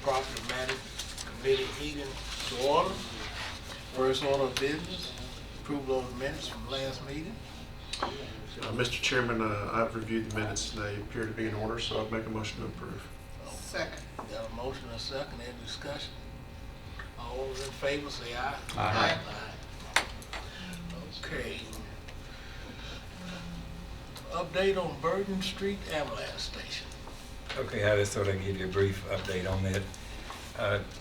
Property Management Committee meeting to order. First order of business, approval of the minutes from last meeting. Mr. Chairman, I've reviewed the minutes and they appear to be in order, so I'd make a motion to approve. Second. Got a motion and a second, any discussion? All those in favor say aye. Aye. Aye. Okay. Update on Burton Street Ambulance Station. Okay, I just thought I'd give you a brief update on that.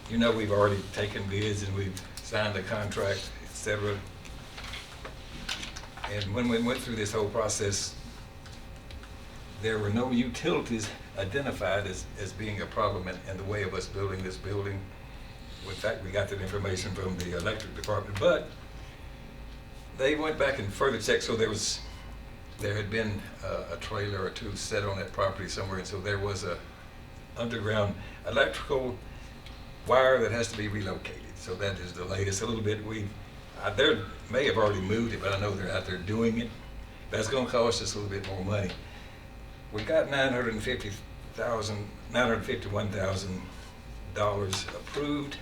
You know, we've already taken bids and we've signed a contract, et cetera. And when we went through this whole process, there were no utilities identified as being a problem in the way of us building this building. In fact, we got that information from the electric department, but they went back and further checked, so there had been a trailer or two set on that property somewhere, and so there was a underground electrical wire that has to be relocated. So that is the latest a little bit. They may have already moved it, but I know they're out there doing it. That's going to cost us a little bit more money. We got $951,000 approved.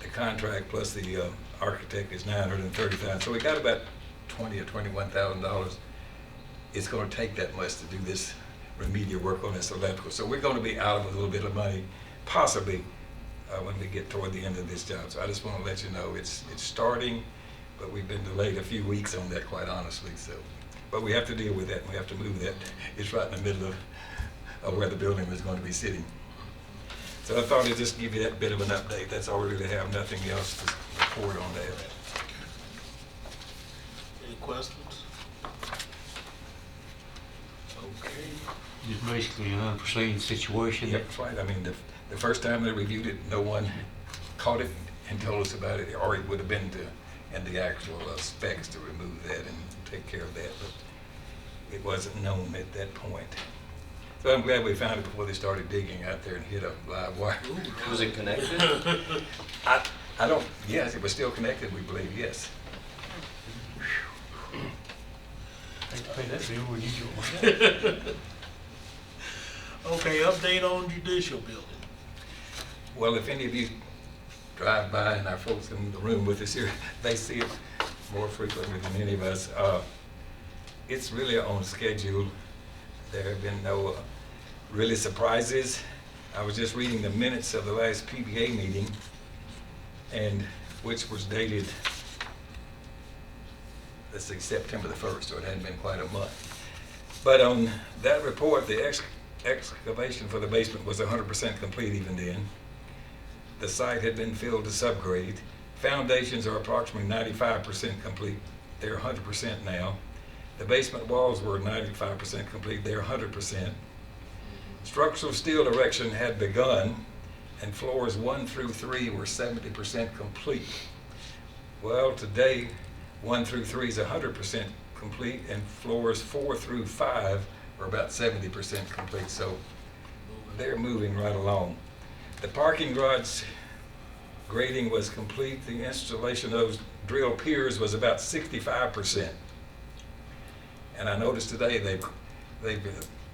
The contract plus the architect is $930,000. So we got about $20,000 or $21,000. It's going to take that much to do this remedial work on this electrical. So we're going to be out of a little bit of money, possibly when we get toward the end of this job. So I just want to let you know it's starting, but we've been delayed a few weeks on that, quite honestly. So, but we have to deal with that. And we have to move that. It's right in the middle of where the building is going to be sitting. So I thought I'd just give you that bit of an update. That's all we really have. Nothing else to report on that. Any questions? Okay. It's basically an unforeseen situation. Yep, that's right. I mean, the first time they reviewed it, no one caught it and told us about it, or it would have been in the actual specs to remove that and take care of that, but it wasn't known at that point. So I'm glad we found it before they started digging out there and hit a live wire. Was it connected? I don't, yes, it was still connected, we believe, yes. They pay that bill when you join. Okay, update on Judicial Building. Well, if any of you drive by, and our folks in the room with us here, they see it more frequently than any of us. It's really on schedule. There have been no really surprises. I was just reading the minutes of the last PBA meeting, and which was dated, let's see, September the 1st, so it hadn't been quite a month. But on that report, the excavation for the basement was 100% complete even then. The site had been filled to subgrade. Foundations are approximately 95% complete. They're 100% now. The basement walls were 95% complete. They're 100%. Structural steel erection had begun, and floors 1 through 3 were 70% complete. Well, today, 1 through 3 is 100% complete, and floors 4 through 5 are about 70% complete. So they're moving right along. The parking garage grading was complete. The installation of those drill piers was about 65%. And I noticed today they've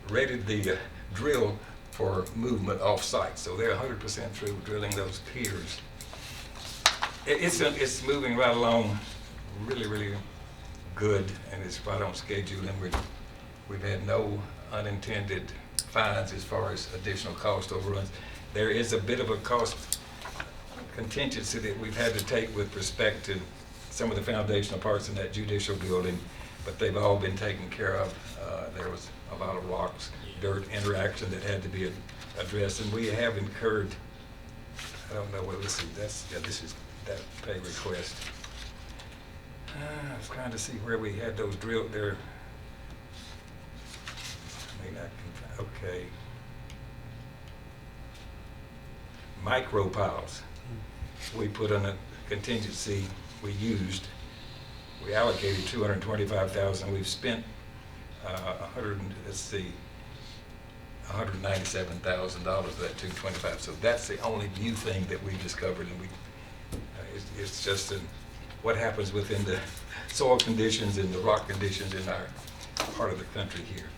rated the drill for movement off-site. So they're 100% through drilling those piers. It's moving right along really, really good, and it's right on schedule, and we've had no unintended fines as far as additional cost overruns. There is a bit of a cost contingency that we've had to take with respect to some of the foundational parts in that judicial building, but they've all been taken care of. There was a lot of rocks, dirt interaction that had to be addressed, and we have incurred, I don't know, well, this is that pay request. I was trying to see where we had those drilled there. I mean, okay. Micro piles. We put on a contingency we used. We allocated $225,000. We've spent $197,000 of that $225,000. So that's the only new thing that we discovered, and it's just what happens within the soil conditions and the rock conditions in our part of the country here.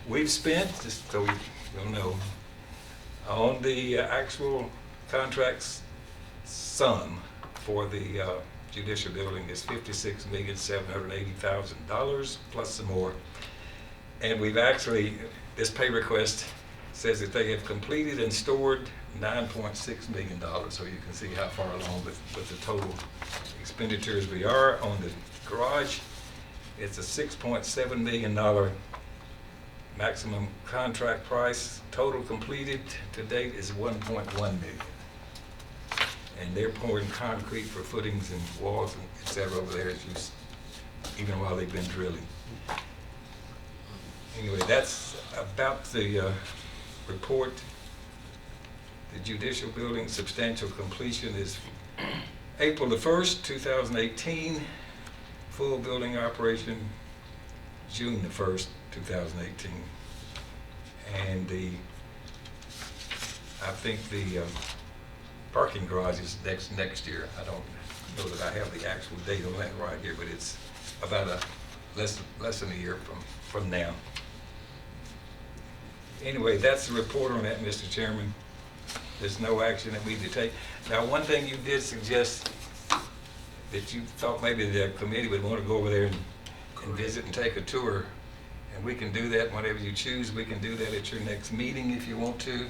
We've spent, just so you'll know, On the actual contracts sum for the judicial building is $56,780,000 plus some more. And we've actually, this pay request says that they have completed and stored $9.6 million. So you can see how far along with the total expenditures we are. On the garage, it's a $6.7 million maximum contract price. Total completed to date is $1.1 million. And they're pouring concrete for footings and walls and et cetera over there, even while they've been drilling. Anyway, that's about the report. The judicial building substantial completion is April the 1st, 2018. Full building operation June the 1st, 2018. And I think the parking garage is next year. I don't know that I have the actual date on that right here, but it's about less than a year from now. Anyway, that's the report on that, Mr. Chairman. There's no action that we need to take. Now, one thing you did suggest that you thought maybe the committee would want to go over there and visit and take a tour, and we can do that whenever you choose. We can do that at your next meeting if you want to.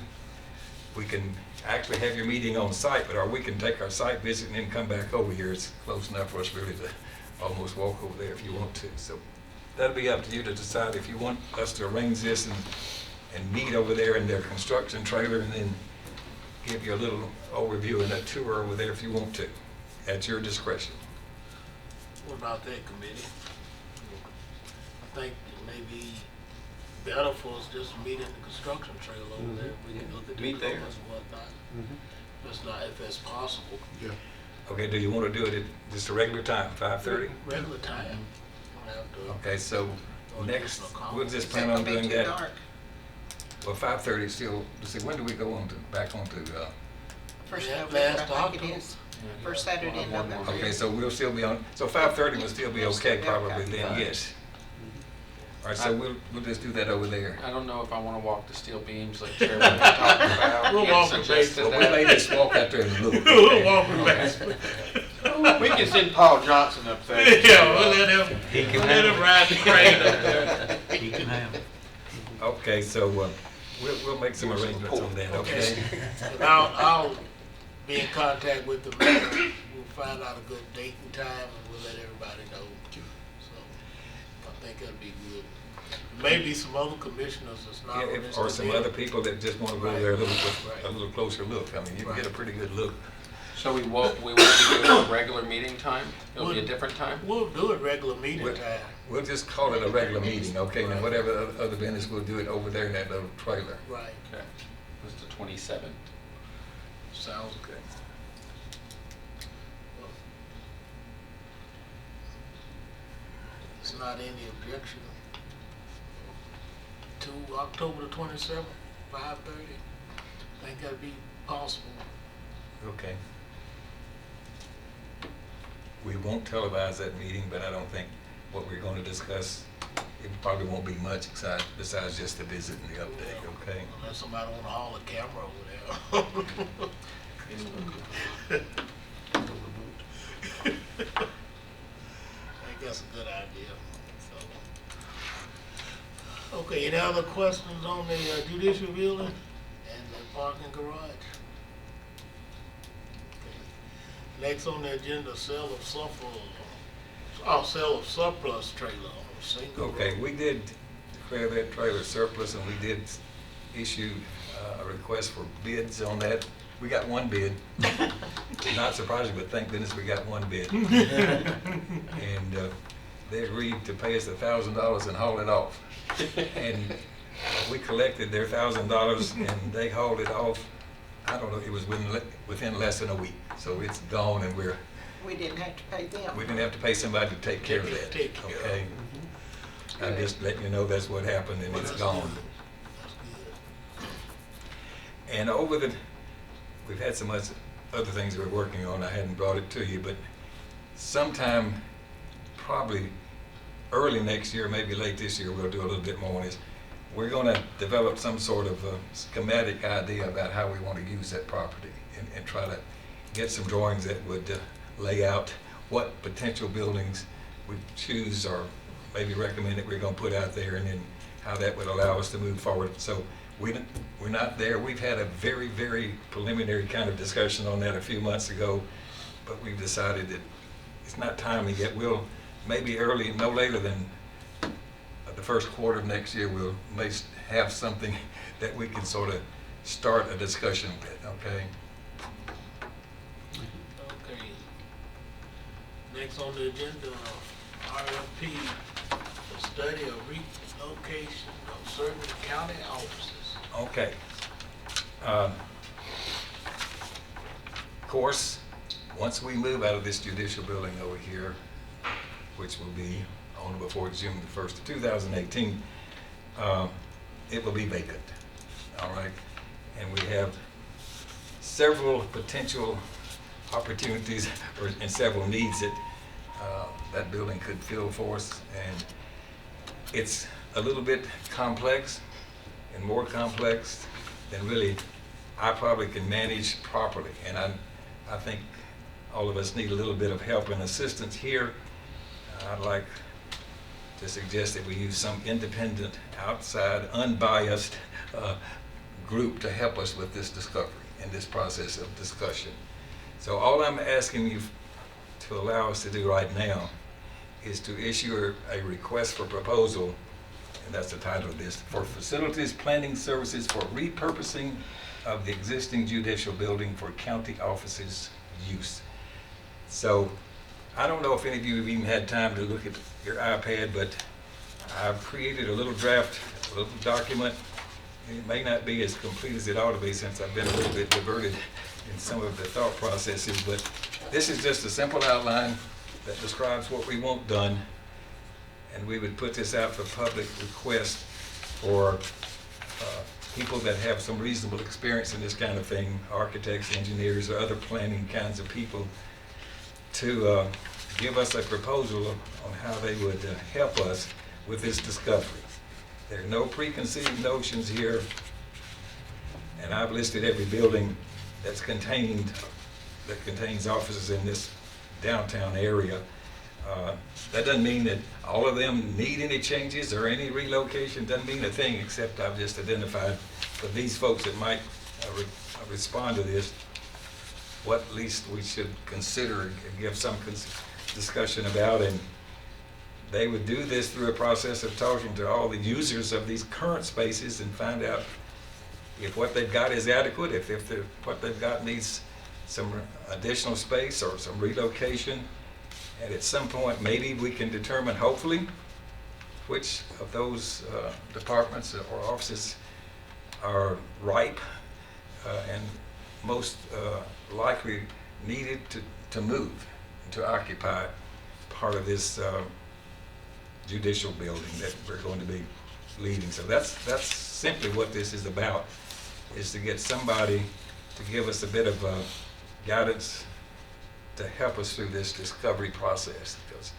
We can actually have your meeting on site, or we can take our site visit and then come back over here. It's close enough for us really to almost walk over there if you want to. So that'll be up to you to decide if you want us to arrange this and meet over there in their construction trailer and then give you a little overview and a tour over there if you want to, at your discretion. What about that committee? I think it may be better for us just to meet in the construction trailer over there. We can look at the Meet there. drawings and whatnot. If that's possible. Yeah. Okay, do you want to do it at just a regular time, 5:30? Regular time. Don't have to- Okay, so or next, additional comments. we'll just Is plan that on gonna be doing too that. dark? Well, 5:30 still, let's see, when do we go on to, back on to, First Yeah, November, last I think October. it is. First Saturday in November. okay, so we'll still be on, so 5:30 will still be We'll still okay be probably okay. then, yes. All right, so we'll just do that over there. I don't know if I want to walk the steel beams like Chairman talked about. We'll He walk the suggested Well, we may that. just walk out there and look. We'll walk it back. We can send Paul Johnson up there. Yeah, we'll let him, He can we'll let him ride the crane up there. He can have it. Okay, so we'll make some arrangements on that, okay? And I'll be in contact with the mayor. We'll find out a good date and time and we'll let everybody know. So I think that'll be good. Maybe some other commissioners that's not on Yeah, this. or some committee. other people that just want to go Right. there a Right. little closer look. I mean, you can get a pretty good look. So we won't be doing a regular meeting time? It'll be a different time? We'll do it regular meeting We'll- time. We'll just call it a regular meeting, okay? And whatever other business, we'll do it over there in that little trailer. Right. Okay. It's the 27th. Sounds good. It's not any objection to October the 27th, 5:30. Think that'd be possible. Okay. We won't televise that meeting, but I don't think what we're going to discuss, it probably won't be much besides just the visit and the update, okay? Unless somebody wanna haul a camera over there. I think that's a good idea, so. Okay, any other questions on the judicial building and the parking garage? Okay. Next on the agenda, sale of surplus trailer on a single road. Okay, we did declare that trailer surplus, and we did issue a request for bids on that. We got one bid. Not surprising, but thank goodness we got one bid. And they agreed to pay us $1,000 and haul it off. And we collected their $1,000 and they hauled it off, I don't know, it was within less than a week. So it's gone and We didn't have to pay them. we didn't have to pay somebody to take care of that, Take care of it. okay? I'm just letting you know that's what happened and it's gone. That's good. And we've had some other things we're working on. I hadn't brought it to you, but sometime probably early next year, maybe late this year, we'll do a little bit more on this. we're gonna develop some sort of schematic idea about how we want to use that property and try to get some drawings that would lay out what potential buildings we choose or maybe recommend that we're gonna put out there, and then how that would allow us to move forward. So we're not there. We've had a very, very preliminary kind of discussion on that a few months ago, but we've decided that it's not timely yet. We'll maybe early, no later than the first quarter of next year, we'll may have something that we can sort of start a discussion with, okay? Okay. Next on the agenda, RFP for study of relocation of certain county offices. Okay. Of course, once we move out of this judicial building over here, which will be on or before June the 1st of 2018, it will be vacant, all right? And we have several potential opportunities and several needs that that building could fill for us. And it's a little bit complex and more complex than really I probably can manage properly. And I think all of us need a little bit of help and assistance here. I'd like to suggest that we use some independent, outside, unbiased group to help us with this discovery and this process of discussion. So all I'm asking you to allow us to do right now is to issue a request for proposal, and that's the title of this, for facilities planning services for repurposing of the existing judicial building for county offices use. So I don't know if any of you have even had time to look at your iPad, but I've created a little draft, a little document. It may not be as complete as it ought to be since I've been a little bit diverted in some of the thought processes, but this is just a simple outline that describes what we want done, and we would put this out for public request for people that have some reasonable experience in this kind of thing, architects, engineers, or other planning kinds of people, to give us a proposal on how they would help us with this discovery. There are no preconceived notions here, and I've listed every building that contains offices in this downtown area. That doesn't mean that all of them need any changes or any relocation. Doesn't mean a thing, except I've just identified for these folks that might respond to this, what at least we should consider and give some discussion about. And they would do this through a process of talking to all the users of these current spaces and find out if what they've got is adequate, if what they've got needs some additional space or some relocation. And at some point, maybe we can determine, hopefully, which of those departments or offices are ripe and most likely needed to move, to occupy part of this judicial building that we're going to be leaving. So that's simply what this is about, is to get somebody to give us a bit of guidance to help us through this discovery process, because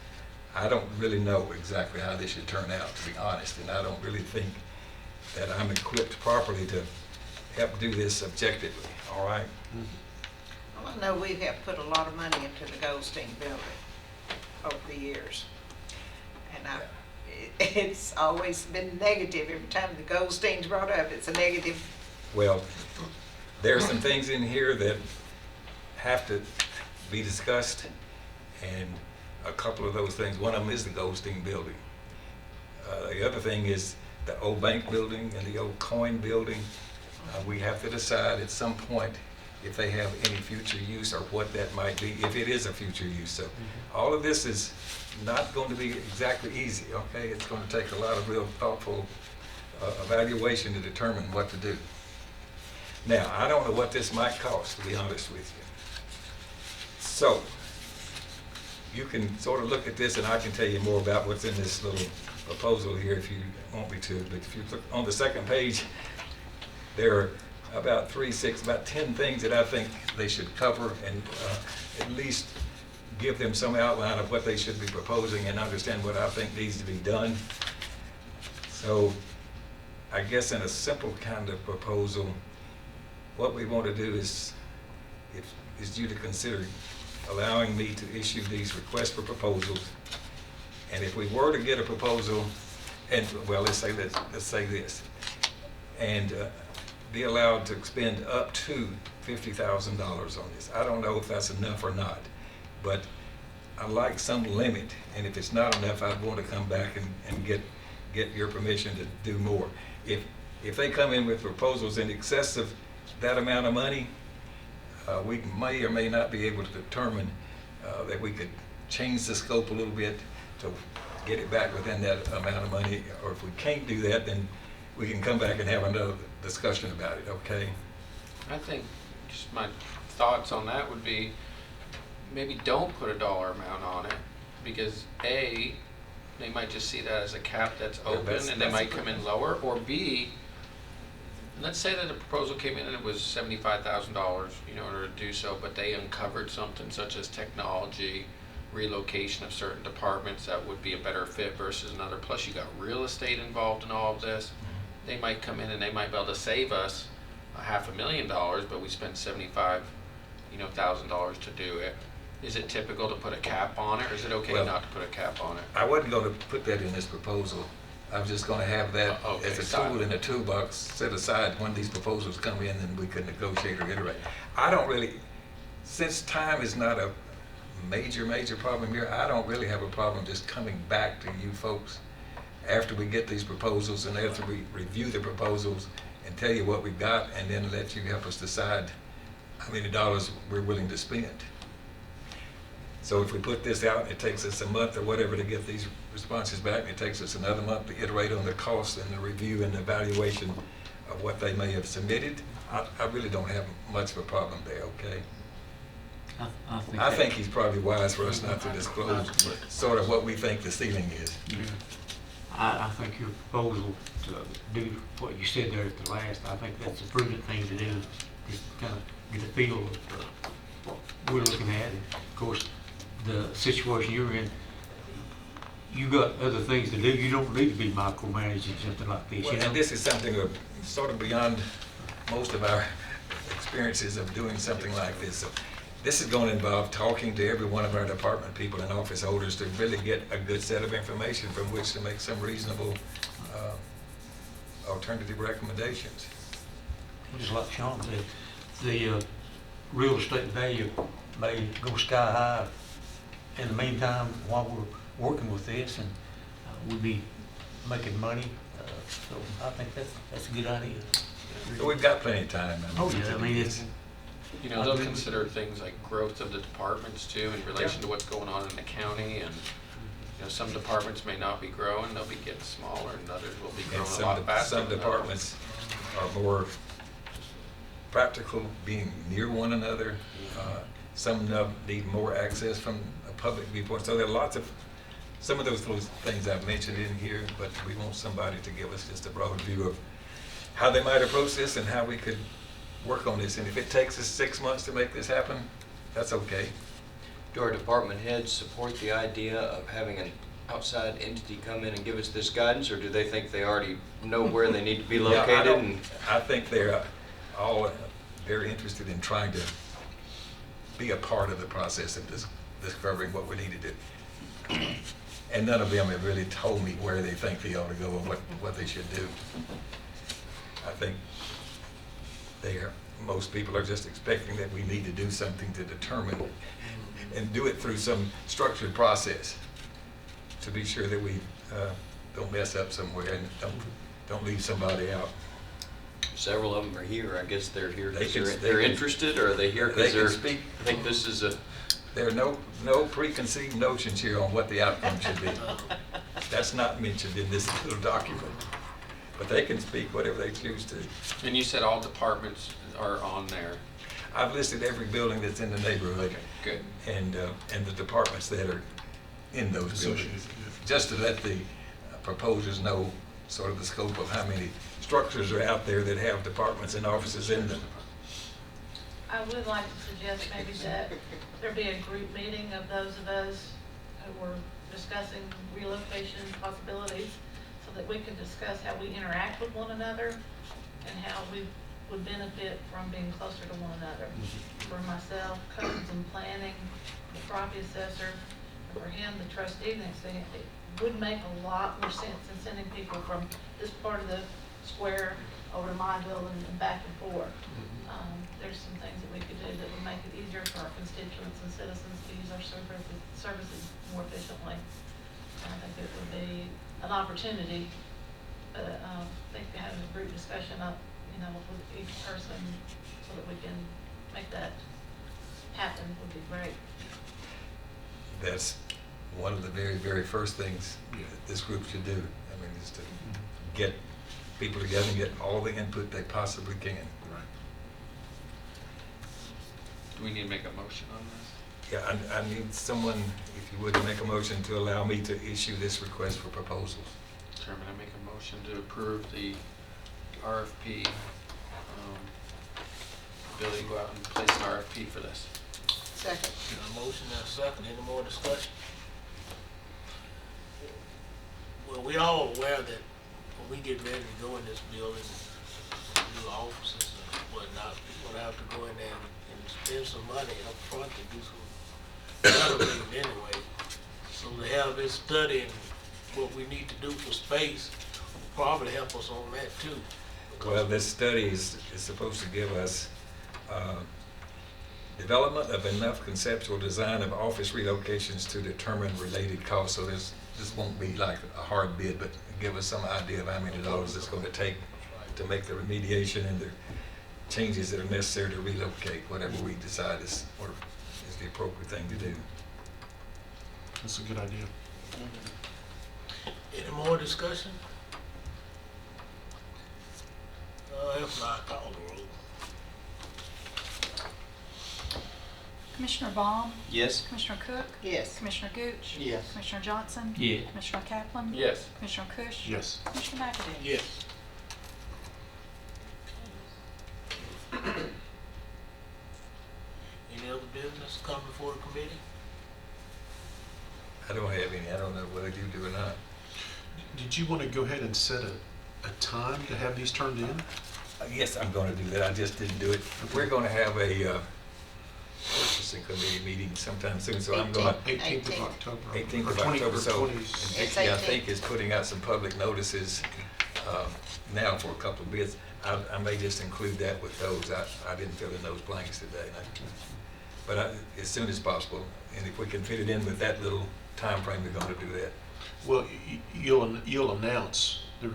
I don't really know exactly how this should turn out, to be honest, and I don't really think that I'm equipped properly to help do this objectively, all right? Well, I know we have put a lot of money into the Goldstein building over the years. And it's always been negative. Every time the Goldstein's brought up, it's a negative. Well, there are some things in here that have to be discussed, and a couple of those things, one of them is the Goldstein building. The other thing is the old bank building and the old coin building. We have to decide at some point if they have any future use or what that might be, if it is a future use. So all of this is not going to be exactly easy, okay? It's going to take a lot of real thoughtful evaluation to determine what to do. Now, I don't know what this might cost, to be honest with you. So, you can sort of look at this, and I can tell you more about what's in this little proposal here if you want me to. But if you look on the second page, there are about 10 things that I think they should cover, and at least give them some outline of what they should be proposing and understand what I think needs to be done. So I guess in a simple kind of proposal, what we want to do is you to consider allowing me to issue these requests for proposals. And if we were to get a proposal, and, well, let's say this, and be allowed to expend up to $50,000 on this. I don't know if that's enough or not, but I like some limit, and if it's not enough, I'd want to come back and get your permission to do more. If they come in with proposals in excess of that amount of money, we may or may not be able to determine that we could change the scope a little bit to get it back within that amount of money. Or if we can't do that, then we can come back and have another discussion about it, okay? I think just my thoughts on that would be maybe don't put a dollar amount on it, because A, they might just see that as a cap that's open and they might come in lower, or B, let's say that a proposal came in and it was $75,000, in order to do so, but they uncovered something such as technology, relocation of certain departments that would be a better fit versus another, plus you got real estate involved in all of this. They might come in and they might be able to save us $500,000, but we spent $75,000 to do it. Is it typical to put a cap on it, or is it okay Well, not to put a cap on it? I wasn't going to put that in this proposal. I was just going to have that Okay, as a got tool it. in the toolbox set aside when these proposals come in and we could negotiate or iterate. I don't really, since time is not a major problem here, I don't really have a problem just coming back to you folks after we get these proposals and after we review the proposals and tell you what we've got, and then let you help us decide how many dollars we're willing to spend. So if we put this out, it takes us a month or whatever to get these responses back, and it takes us another month to iterate on the cost and the review and the evaluation of what they may have submitted, I really don't have much of a problem there, okay? I think he's probably wise for us not to disclose sort of what we think the ceiling is. I think your proposal to do what you said there at the last, I think that's a prudent thing to do, just kind of get a feel of what we're looking at. And of course, the situation you're in, you got other things to do. You don't need to be micromanaging something like this, Well, and this is something sort of beyond most of our experiences of doing something like this. So this is going to involve talking to every one of our department people and office holders to really get a good set of information from which to make some reasonable alternative recommendations. Just like Sean said, the real estate value may go sky high in the meantime while we're working with this, and we'll be making money. So I think that's a good idea. So we've got plenty of time. Oh, yeah, I mean, it's, They'll consider things like growth of the departments too, in relation to what's going on in the county, and some departments may not be growing, they'll be getting smaller, and others will be growing And a lot faster. some than others. departments are more practical, being near one another. Some need more access from a public viewpoint. So there are lots of, some of those things I've mentioned in here, but we want somebody to give us just a broad view of how they might approach this and how we could work on this. And if it takes us 6 months to make this happen, that's okay. Do our department heads support the idea of having an outside entity come in and give us this guidance, or do they think they already know where they need to be Yeah, I located? don't- And I think they're all very interested in trying to be a part of the process of discovering what we need to do. And none of them have really told me where they think they ought to go and what they should do. I think most people are just expecting that we need to do something to determine and do it through some structured process to be sure that we don't mess up somewhere and don't leave somebody out. several of them are here. I guess they're here They because can- they're they can- interested, or are they here They because can they're, speak. think this is a, There are no preconceived notions here on what the outcome should be. That's not mentioned in this little document. But they can speak whatever they choose to. And you said all departments are on there. I've listed every building that's in the neighborhood Good. and the departments that are in those buildings. Just to let the proposers know sort of the scope of how many structures are out there that have departments and offices in them. I would like to suggest maybe that there be a group meeting of those of us who were discussing relocation possibilities, so that we could discuss how we interact with one another and how we would benefit from being closer to one another. For myself, codes and planning, the property assessor, and for him, the trustee, next thing, it would make a lot more sense than sending people from this part of the square over to my building and back and forth. There's some things that we could do that would make it easier for our constituents and citizens to use our services more efficiently. I think it would be an opportunity, but I think having a group discussion up, with each person so that we can make that happen would be great. That's one of the very, very first things that this group should do. I mean, is to get people together and get all the input they possibly can. Right. Do we need to make a motion on this? Yeah, I need someone, if you would, to make a motion to allow me to issue this request for proposals. Chairman, I make a motion to approve the RFP, ability to go out and place an RFP for this. Second. Got a motion and a second, any more discussion? Well, we all aware that when we get ready to go in this building, new offices and whatnot, we're gonna have to go in there and spend some money up front to do some renovating anyway. So to have this study and what we need to do for space will probably help us on that too. Well, this study is supposed to give us development of enough conceptual design of office relocations to determine related costs. So this won't be like a hard bid, but give us some idea of how many dollars it's going to take to make the remediation and the changes that are necessary to relocate, whatever we decide is the appropriate thing to do. That's a good idea. Any more discussion? If not, call the roll. Commissioner Baum? Yes? Commissioner Cook? Yes. Commissioner Gooch? Yes. Commissioner Johnson? Yes. Commissioner Kaplan? Yes. Commissioner Kush? Yes. Commissioner McAdoo? Yes. Any other business come before the committee? I don't have any. I don't know whether you do or not. Did you want to go ahead and set a time to have these turned in? Yes, I'm going to do that. I just didn't do it. We're going to have a purchasing committee meeting sometime soon, so I'm going to 18th of October. 18th Or of 20 October, or so, 20. and It's Dixie, I 18th. think, is putting out some public notices now for a couple of bids. I may just include that with those. I didn't fill in those blanks today. But as soon as possible, and if we can fit it in with that little time frame, we're going to do that. Well, you'll announce the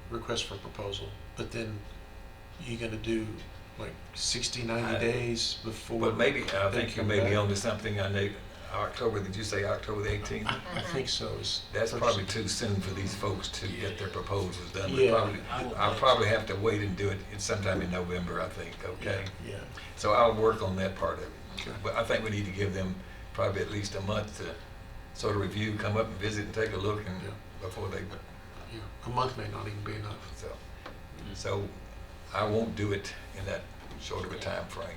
request for proposal, but then you're gonna do like 60, 90 days before. But maybe, I they think you come may be back? onto something. I know, October, did you say October the 18th? I think so. That's probably too soon for these folks to get their proposals done. Yeah. I'll probably have to wait and do it sometime in November, I think, okay? Yeah. So I'll work on that part of it. Okay. But I think we need to give them probably at least a month to sort of review, come up and visit and take a look and before they, Yeah. A month may not even be enough. so I won't do it in that short of a time frame.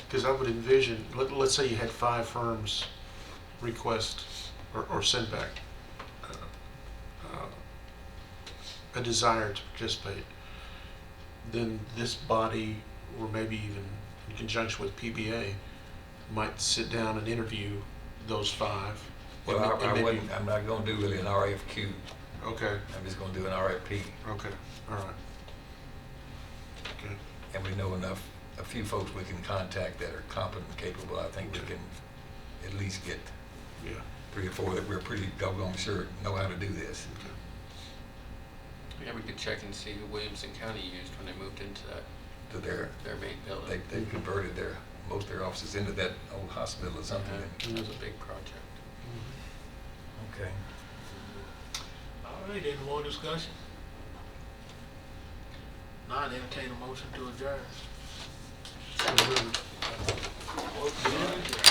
Because I would envision, let's say you had 5 firms request or send back a desire to participate, then this body, or maybe even in conjunction with PBA, might sit down and interview those 5. Well, And maybe- I'm not gonna do really an RFQ. Okay, I'm just gonna do an RFP. okay, all right. Okay, And we know enough, a few folks we can contact that are competent and capable. I think we can at least get yeah. 3 or 4 that we're pretty doggone sure know how to do this. Yeah, we could check and see who Williamson County used when they moved into that, To their, their main building. they converted most of their offices into that old hospital or something. That was a big project. Okay. All right, any more discussion? Not entertain a motion to adjourn. So moved. Work done.